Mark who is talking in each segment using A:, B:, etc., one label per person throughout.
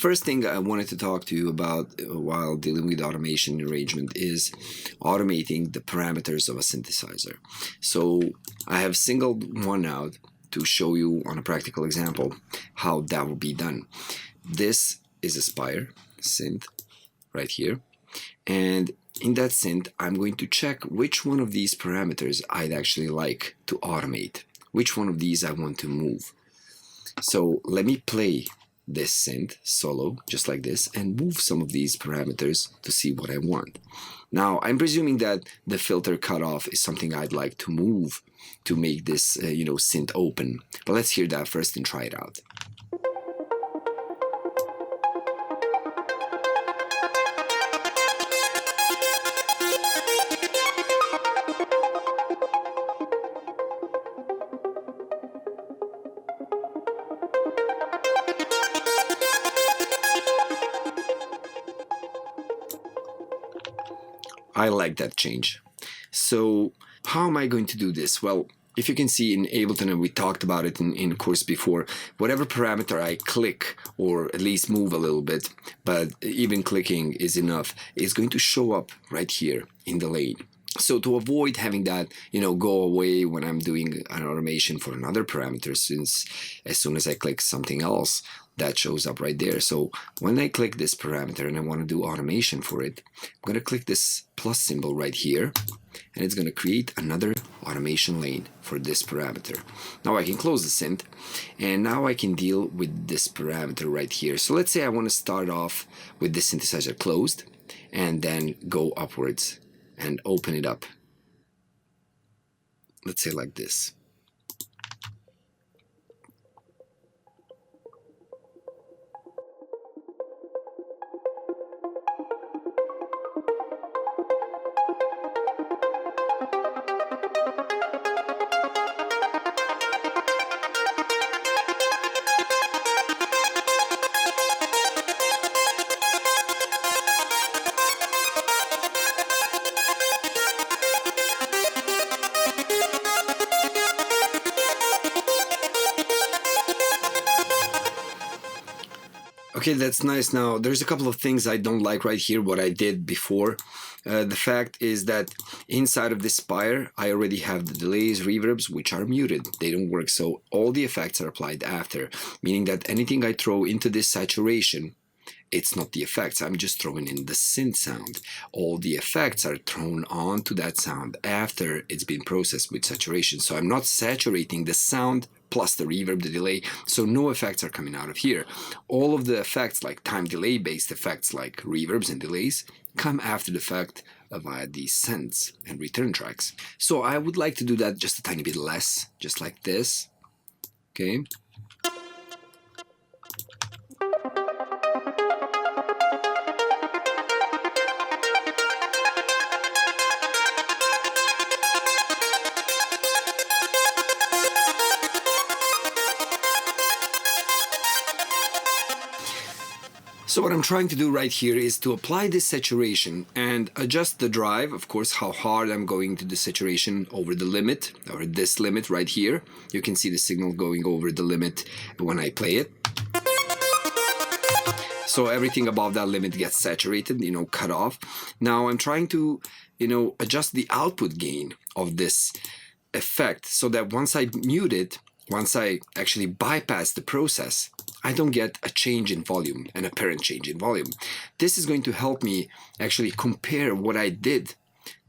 A: First thing I wanted to talk to you about while dealing with automation arrangement is automating the parameters of a synthesizer. So I have singled one out to show you on a practical example how that will be done. This is a Spire synth right here, and in that synth I'm going to check which one of these parameters I'd actually like to automate, which one of these I want to move. So let me play this synth solo just like this and move some of these parameters to see what I want. Now I'm presuming that the filter cutoff is something I'd like to move to make this synth open, but let's hear that first and try it out. I like that change. So how am I going to do this? Well, if you can see in Ableton, and we talked about it in course before, whatever parameter I click, or at least move a little bit, but even clicking is enough, is going to show up right here in the lane. So to avoid having that, go away when I'm doing an automation for another parameter, since as soon as I click something else, that shows up right there. So when I click this parameter and I want to do automation for it, I'm going to click this plus symbol right here, and it's going to create another automation lane for this parameter. Now I can close the synth, and now I can deal with this parameter right here. So let's say I want to start off with the synthesizer closed and then go upwards and open it up. Let's say like this. Okay, that's nice. Now, there's a couple of things I don't like right here, what I did before. The fact is that inside of this Spire, I already have the delays, reverbs, which are muted. They don't work, so all the effects are applied after, meaning that anything I throw into this saturation, it's not the effects, I'm just throwing in the synth sound. All the effects are thrown onto that sound after it's been processed with saturation. So I'm not saturating the sound plus the reverb, the delay, so no effects are coming out of here. All of the effects, like time delay based effects like reverbs and delays, come after the fact via these synths and return tracks. So I would like to do that just a tiny bit less, just like this, okay? So what I'm trying to do right here is to apply this saturation and adjust the drive, of course, how hard I'm going to the saturation over the limit, or this limit right here. You can see the signal going over the limit when I play it. So everything above that limit gets saturated, cut off. Now I'm trying to, adjust the output gain of this effect so that once I mute it, once I actually bypass the process, I don't get a change in volume, an apparent change in volume. This is going to help me actually compare what I did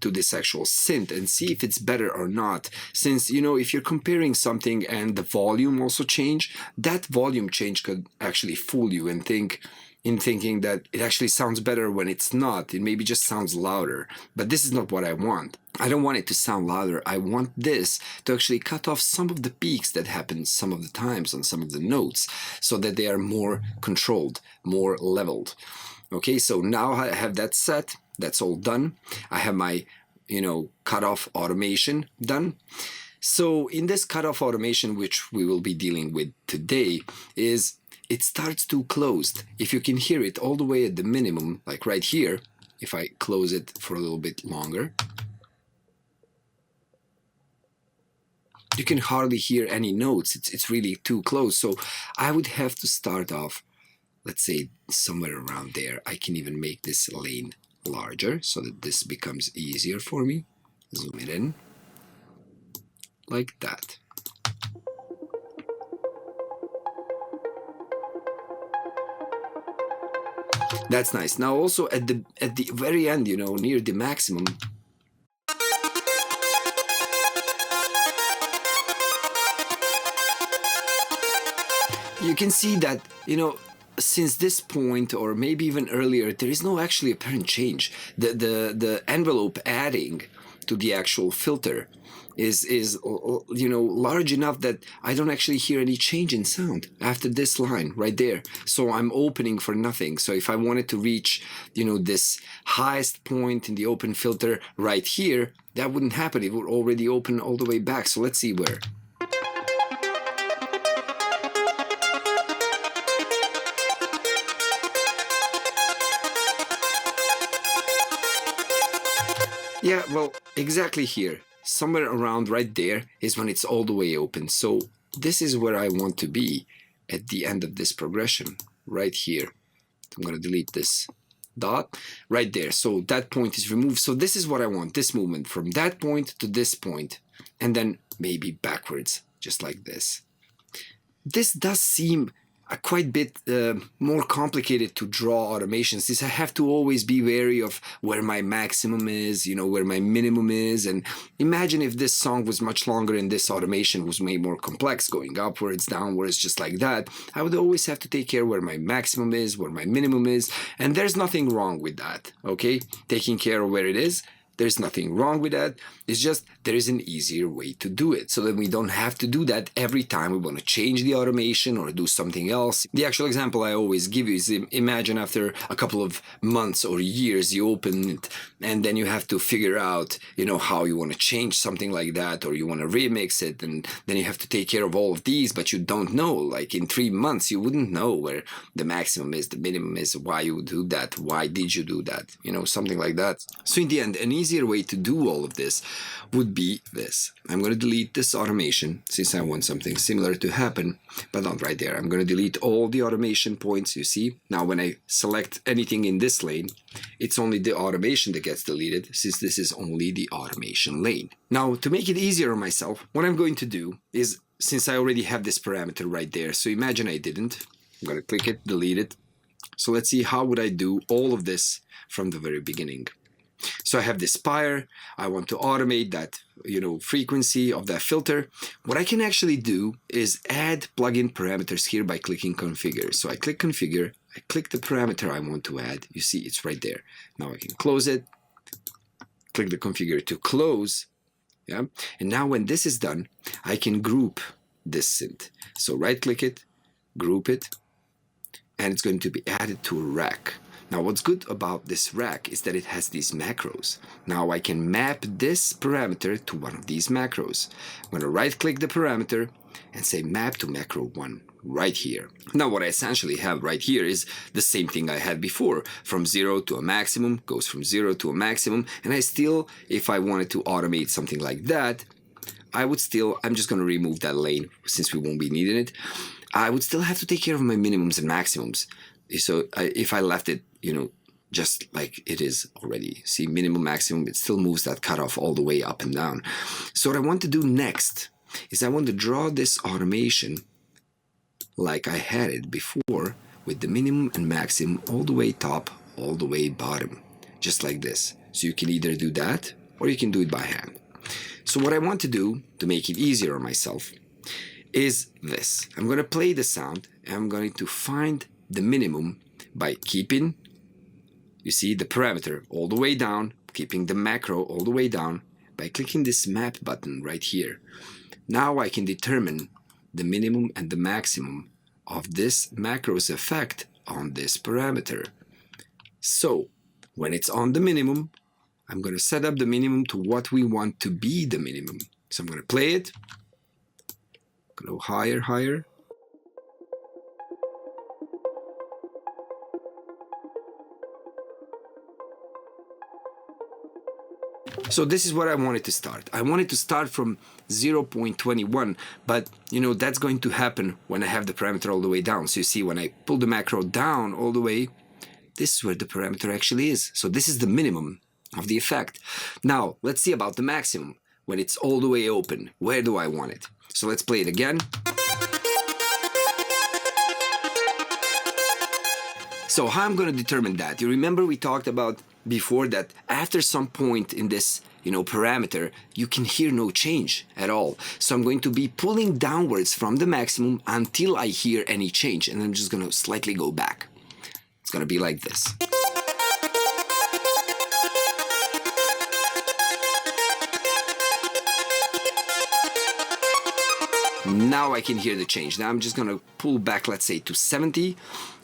A: to this actual synth and see if it's better or not. Since, if you're comparing something and the volume also change, that volume change could actually fool you and thinking that it actually sounds better when it's not. It maybe just sounds louder, but this is not what I want. I don't want it to sound louder. I want this to actually cut off some of the peaks that happen some of the times on some of the notes so that they are more controlled, more leveled. Okay, so now I have that set. That's all done. I have my, cutoff automation done. So in this cutoff automation, which we will be dealing with today, is it starts too closed. If you can hear it all the way at the minimum, like right here, if I close it for a little bit longer, you can hardly hear any notes. It's really too close. So I would have to start off let's say somewhere around there. I can even make this lane larger so that this becomes easier for me. Zoom it in like that. That's nice. Now also at the very end, you know, near the maximum, you can see that, you know, since this point or maybe even earlier, there is no actually apparent change. The envelope adding to the actual filter is you know, large enough that I don't actually hear any change in sound after this line right there. So I'm opening for nothing. So if I wanted to reach, you know, this highest point in the open filter right here, that wouldn't happen. It would already open all the way back. So let's see where. Yeah, well, exactly here. Somewhere around right there is when it's all the way open. So this is where I want to be at the end of this progression, right here. I'm going to delete this dot right there. So that point is removed. So this is what I want, this movement from that point to this point, and then maybe backwards, just like this. This does seem a quite bit more complicated to draw automations, since I have to always be wary of where my maximum is, you know, where my minimum is. And imagine if this song was much longer and this automation was way more complex, going upwards, downwards, just like that. I would always have to take care where my maximum is, where my minimum is, and there's nothing wrong with that, okay? Taking care of where it is. There's nothing wrong with that. It's just there is an easier way to do it so that we don't have to do that every time we want to change the automation or do something else. The actual example I always give you is, imagine after a couple of months or years you open it and then you have to figure out, you know, how you want to change something like that, or you want to remix it, and then you have to take care of all of these, but you don't know. Like in 3 months you wouldn't know where the maximum is, the minimum is, why you would do that, why did you do that, you know, something like that. So in the end, an easier way to do all of this would be this. I'm going to delete this automation since I want something similar to happen, but not right there. I'm going to delete all the automation points, you see. Now when I select anything in this lane, it's only the automation that gets deleted, since this is only the automation lane. Now to make it easier on myself, what I'm going to do is, since I already have this parameter right there, so imagine I didn't, I'm going to click it, delete it. So let's see, how would I do all of this from the very beginning? So I have this spire, I want to automate that, you know, frequency of that filter. What I can actually do is add plugin parameters here by clicking configure. So I click configure, I click the parameter I want to add, you see it's right there. Now I can close it, click the configure to close, yeah? And now when this is done, I can group this synth. So right click it, group it, and it's going to be added to a rack. Now what's good about this rack is that it has these macros. Now I can map this parameter to one of these macros. I'm going to right click the parameter and say map to macro 1 right here. Now what I essentially have right here is the same thing I had before. From 0 to a maximum, goes from 0 to a maximum, and I still, if I wanted to automate something like that, I would still, I'm just going to remove that lane since we won't be needing it. I would still have to take care of my minimums and maximums. So if I left it, you know, just like it is already, see, minimum, maximum, it still moves that cutoff all the way up and down. So what I want to do next is I want to draw this automation like I had it before, with the minimum and maximum all the way top, all the way bottom, just like this. So you can either do that or you can do it by hand. So what I want to do to make it easier on myself is this. I'm going to play the sound and I'm going to find the minimum by keeping, you see, the parameter all the way down, keeping the macro all the way down by clicking this map button right here. Now I can determine the minimum and the maximum of this macro's effect on this parameter. So when it's on the minimum, I'm going to set up the minimum to what we want to be the minimum. So I'm going to play it, go higher, higher. So this is what I wanted to start. I wanted to start from 0.21, but that's going to happen when I have the parameter all the way down. So you see, when I pull the macro down all the way, this is where the parameter actually is. So this is the minimum of the effect. Now, let's see about the maximum. When it's all the way open, where do I want it? So let's play it again. So how I'm going to determine that? You remember we talked about before that after some point in this parameter, you can hear no change at all. So I'm going to be pulling downwards from the maximum until I hear any change, and I'm just going to slightly go back. It's going to be like this. Now I can hear the change. Now I'm just going to pull back, let's say, to 70,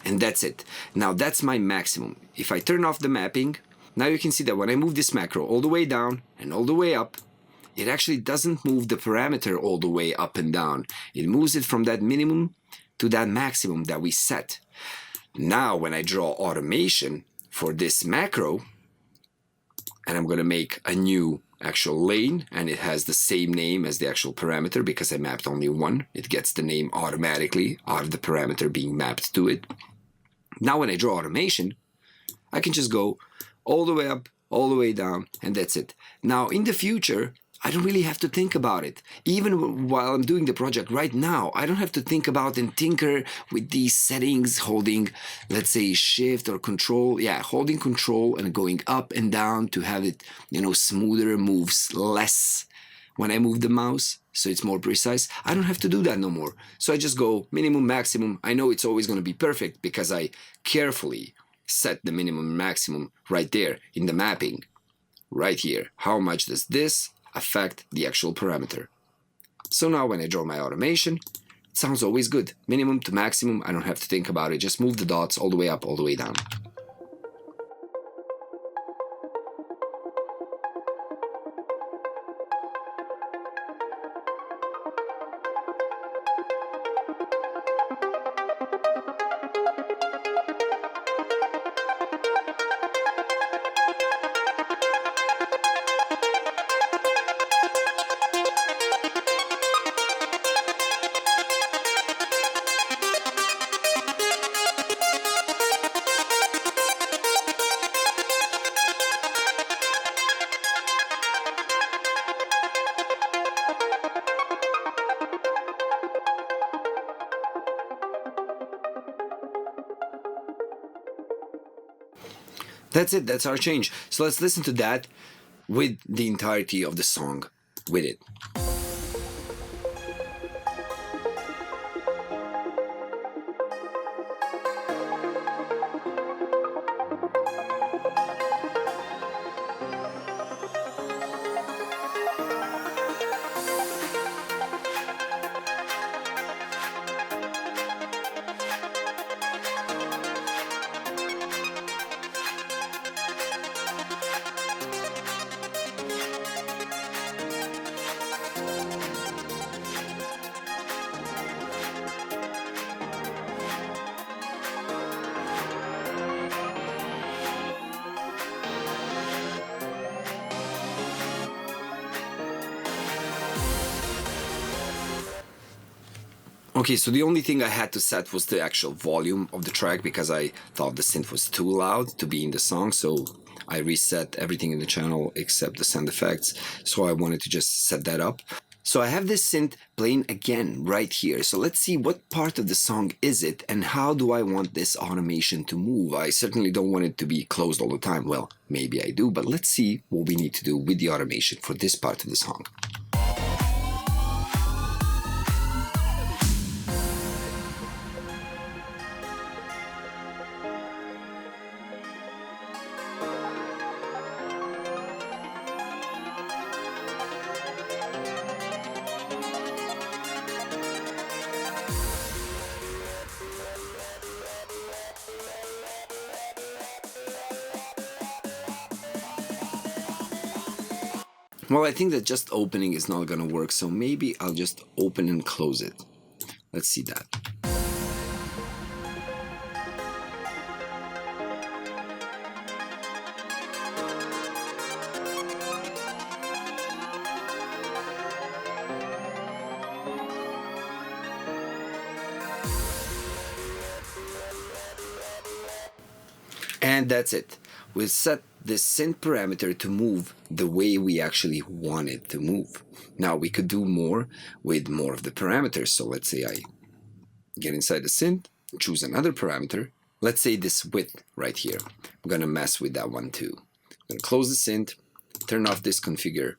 A: and that's it. Now that's my maximum. If I turn off the mapping, now you can see that when I move this macro all the way down and all the way up, it actually doesn't move the parameter all the way up and down. It moves it from that minimum to that maximum that we set. Now when I draw automation for this macro, and I'm going to make a new actual lane, and it has the same name as the actual parameter because I mapped only one. It gets the name automatically out of the parameter being mapped to it. Now when I draw automation, I can just go all the way up, all the way down, and that's it. Now in the future, I don't really have to think about it. Even while I'm doing the project right now, I don't have to think about and tinker with these settings, holding, let's say, shift or control. Yeah, holding control and going up and down to have it, smoother, moves less when I move the mouse, so it's more precise. I don't have to do that no more. So I just go minimum, maximum. I know it's always going to be perfect because I carefully set the minimum and maximum right there in the mapping, right here. How much does this affect the actual parameter? So now when I draw my automation, it sounds always good. Minimum to maximum, I don't have to think about it. Just move the dots all the way up, all the way down. That's it, that's our change. So let's listen to that with the entirety of the song with it. Okay, so the only thing I had to set was the actual volume of the track because I thought the synth was too loud to be in the song, so I reset everything in the channel except the sound effects, so I wanted to just set that up. So I have this synth playing again right here, so let's see what part of the song is it and how do I want this automation to move. I certainly don't want it to be closed all the time. Well, maybe I do, but let's see what we need to do with the automation for this part of the song. Well, I think that just opening is not gonna work, so maybe I'll just open and close it. Let's see that. And that's it. We'll set this synth parameter to move the way we actually want it to move. Now we could do more with more of the parameters. So let's say I get inside the synth, choose another parameter. Let's say this width right here. I'm going to mess with that one too. I'm going to close the synth, turn off this configure,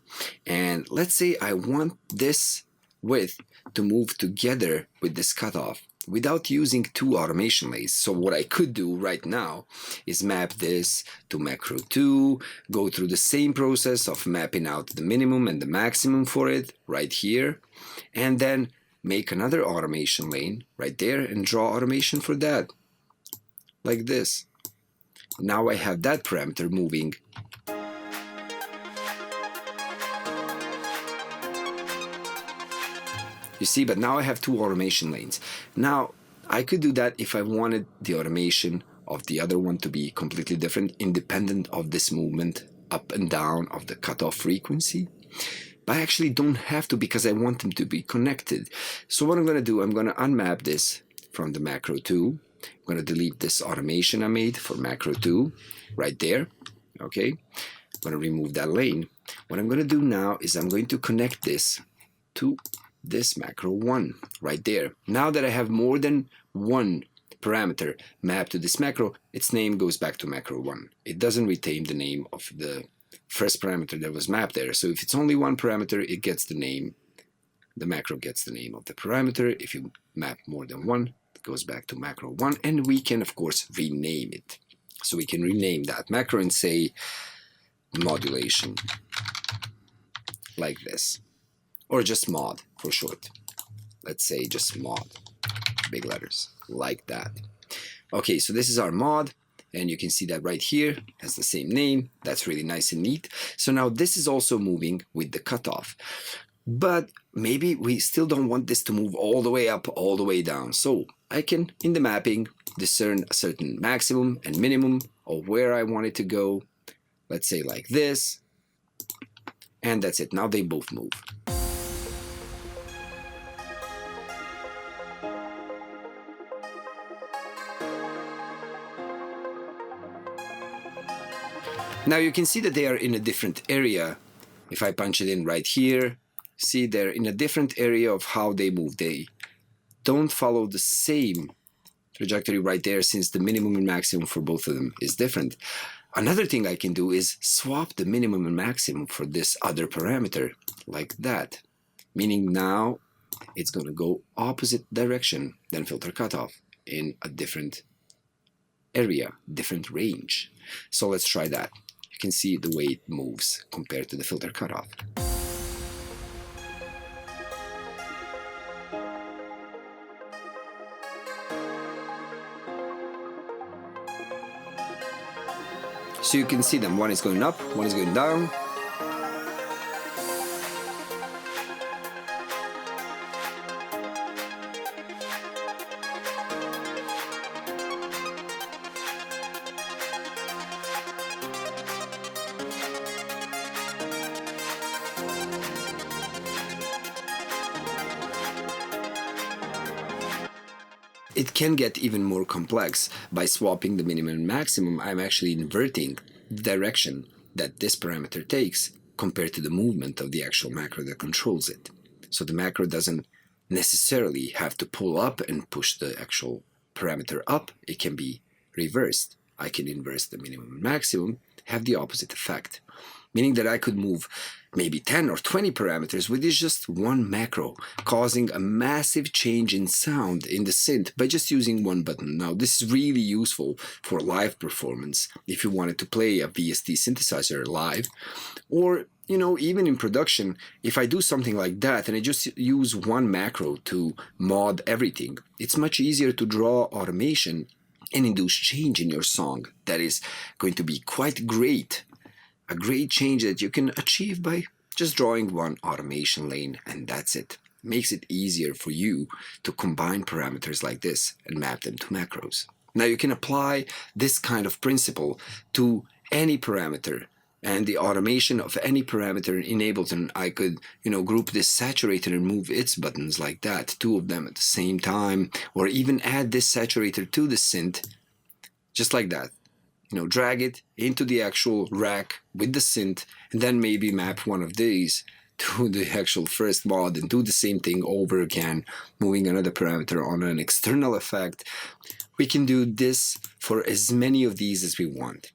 A: and let's say I want this width to move together with this cutoff without using two automation lanes. So what I could do right now is map this to macro 2, go through the same process of mapping out the minimum and the maximum for it right here, and then make another automation lane right there and draw automation for that, like this. Now I have that parameter moving. You see, but now I have two automation lanes. Now, I could do that if I wanted the automation of the other one to be completely different, independent of this movement up and down of the cutoff frequency. But I actually don't have to because I want them to be connected. So what I'm going to do, I'm going to unmap this from the macro 2. I'm going to delete this automation I made for macro 2 right there. Okay, I'm going to remove that lane. What I'm going to do now is I'm going to connect this to this macro 1 right there. Now that I have more than one parameter mapped to this macro, its name goes back to macro 1. It doesn't retain the name of the first parameter that was mapped there. So if it's only one parameter, it gets the name, the macro gets the name of the parameter. If you map more than one, it goes back to macro 1, and we can of course rename it. So we can rename that macro and say modulation, like this. Or just mod for short. Let's say just mod, big letters, like that. Okay, so this is our mod, and you can see that right here has the same name. That's really nice and neat. So now this is also moving with the cutoff. But maybe we still don't want this to move all the way up, all the way down. So I can, in the mapping, discern a certain maximum and minimum of where I want it to go. Let's say like this. And that's it. Now they both move. Now you can see that they are in a different area. If I punch it in right here, see they're in a different area of how they move. They don't follow the same trajectory right there since the minimum and maximum for both of them is different. Another thing I can do is swap the minimum and maximum for this other parameter like that. Meaning now it's going to go opposite direction than filter cutoff in a different area, different range. So let's try that. You can see the way it moves compared to the filter cutoff. So you can see them, one is going up, one is going down. It can get even more complex. By swapping the minimum and maximum, I'm actually inverting the direction that this parameter takes compared to the movement of the actual macro that controls it. So the macro doesn't necessarily have to pull up and push the actual parameter up. It can be reversed. I can inverse the minimum and maximum, have the opposite effect. Meaning that I could move maybe 10 or 20 parameters with just one macro, causing a massive change in sound in the synth by just using one button. Now, this is really useful for live performance if you wanted to play a VST synthesizer live, or even in production. If I do something like that and I just use one macro to mod everything, it's much easier to draw automation and induce change in your song that is going to be quite great. A great change that you can achieve by just drawing one automation lane, and that's it. Makes it easier for you to combine parameters like this and map them to macros. Now you can apply this kind of principle to any parameter, and the automation of any parameter in Ableton, I could, group this saturator and move its buttons like that, two of them at the same time, or even add this saturator to the synth, just like that. drag it into the actual rack with the synth, and then maybe map one of these to the actual first mod and do the same thing over again, moving another parameter on an external effect. We can do this for as many of these as we want,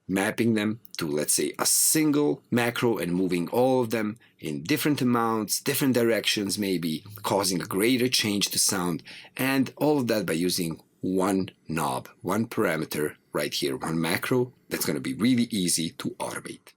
A: mapping them to, let's say, a single macro and moving all of them in different amounts, different directions, maybe causing a greater change to sound, and all of that by using one knob, one parameter right here, one macro that's going to be really easy to automate.